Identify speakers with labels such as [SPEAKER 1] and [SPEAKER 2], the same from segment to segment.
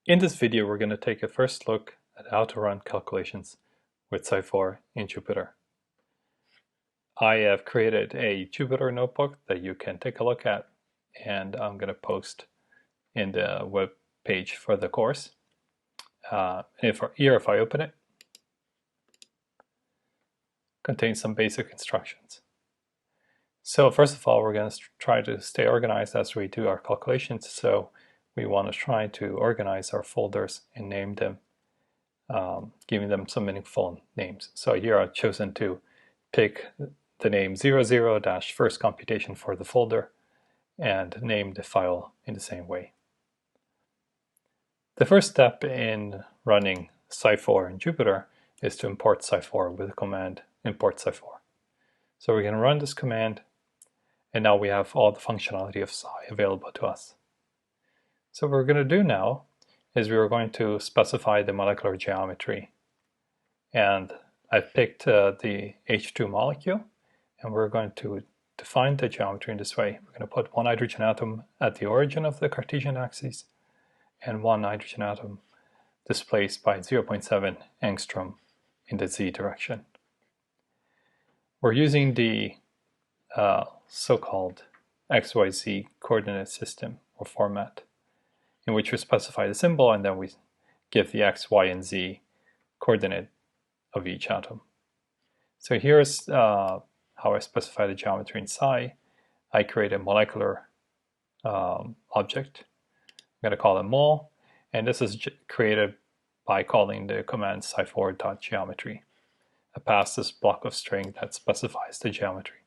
[SPEAKER 1] In this video, we're going to take a first look at how to run calculations with Psi4 in Jupyter. I have created a Jupyter notebook that you can take a look at, and I'm going to post in the web page for the course. If I open it, contains some basic instructions. So first of all, we're going to try to stay organized as we do our calculations. So we want to try to organize our folders and name them, giving them some meaningful names. So here I've chosen to pick the name 00-first computation for the folder and name the file in the same way. The first step in running Psi4 in Jupyter is to import Psi4 with the command import Psi4. So we're going to run this command, and now we have all the functionality of Psi available to us. So what we're going to do now is we are going to specify the molecular geometry. And I've picked the H2 molecule, and we're going to define the geometry in this way. We're going to put one hydrogen atom at the origin of the Cartesian axis and one hydrogen atom displaced by 0.7 angstrom in the z direction. We're using the so-called XYZ coordinate system or format, in which we specify the symbol and then we give the x, y, and z coordinate of each atom. So here's how I specify the geometry in Psi. I create a molecular object. I'm going to call it mol, and this is created by calling the command psi4.geometry. I pass this block of string that specifies the geometry.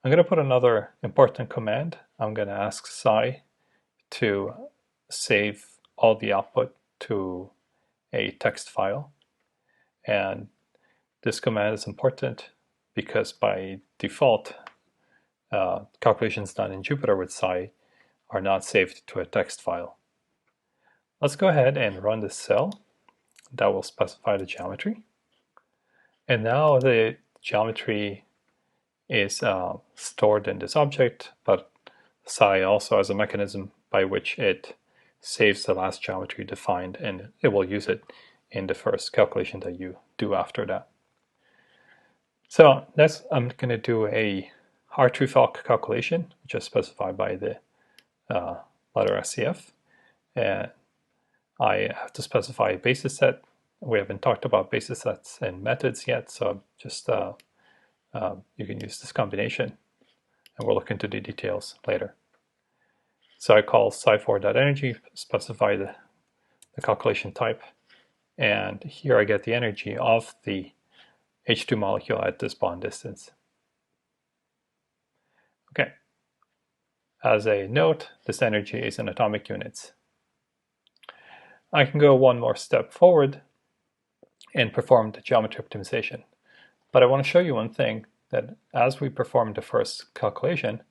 [SPEAKER 1] I'm going to put another important command. I'm going to ask Psi to save all the output to a text file. And this command is important because by default, calculations done in Jupyter with Psi are not saved to a text file. Let's go ahead and run this cell that will specify the geometry. And now the geometry is stored in this object, but Psi also has a mechanism by which it saves the last geometry defined, and it will use it in the first calculation that you do after that. So next I'm going to do a R3 calculation, which is specified by the letter SCF. And I have to specify a basis set. We haven't talked about basis sets and methods yet, so just you can use this combination, and we'll look into the details later. So I call psi4.energy, specify the calculation type, and here I get the energy of the H2 molecule at this bond distance. Okay. As a note, this energy is in atomic units. I can go one more step forward and perform the geometry optimization. But I want to show you one thing, that as we perform the first calculation,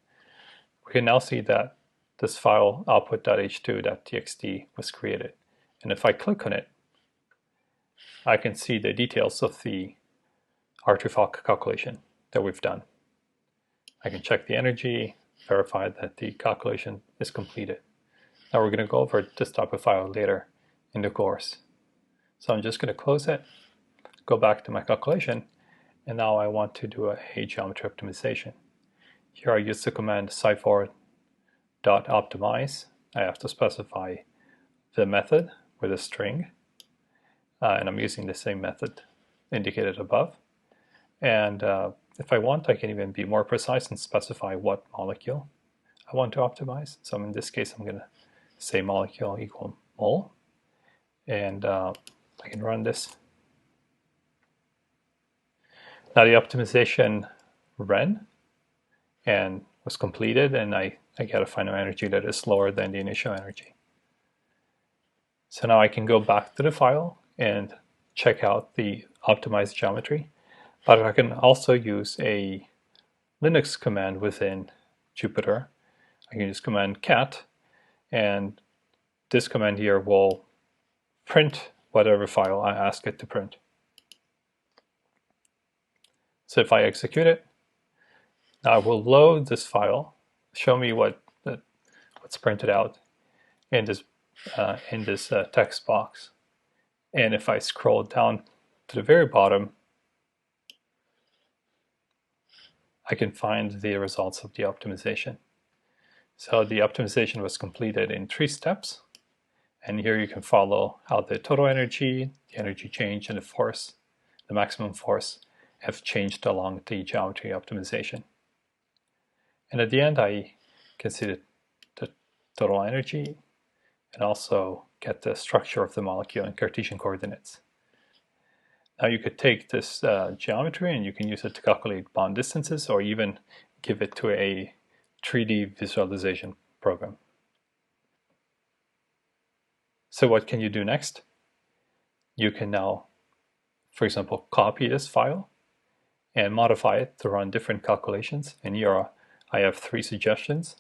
[SPEAKER 1] we can now see that this file output.h2.txt was created. And if I click on it, I can see the details of the R3 calculation that we've done. I can check the energy, verify that the calculation is completed. Now we're going to go over this type of file later in the course. So I'm just going to close it, go back to my calculation, and now I want to do a geometry optimization. Here I use the command psi4.optimize. I have to specify the method with a string, and I'm using the same method indicated above. And if I want, I can even be more precise and specify what molecule I want to optimize. So in this case, I'm going to say molecule equal mol, and I can run this. Now the optimization ran and was completed, and I get a final energy that is lower than the initial energy. So now I can go back to the file and check out the optimized geometry, but I can also use a Linux command within Jupyter. I can use command cat, and this command here will print whatever file I ask it to print. So if I execute it, now I will load this file, show me what's printed out in this in this text box. And if I scroll down to the very bottom, I can find the results of the optimization. So the optimization was completed in 3 steps. And here you can follow how the total energy, the energy change, and the force, the maximum force, have changed along the geometry optimization. And at the end, I can see the total energy and also get the structure of the molecule in Cartesian coordinates. Now you could take this geometry and you can use it to calculate bond distances or even give it to a 3D visualization program. So what can you do next? You can now, for example, copy this file and modify it to run different calculations. And here I have 3 suggestions.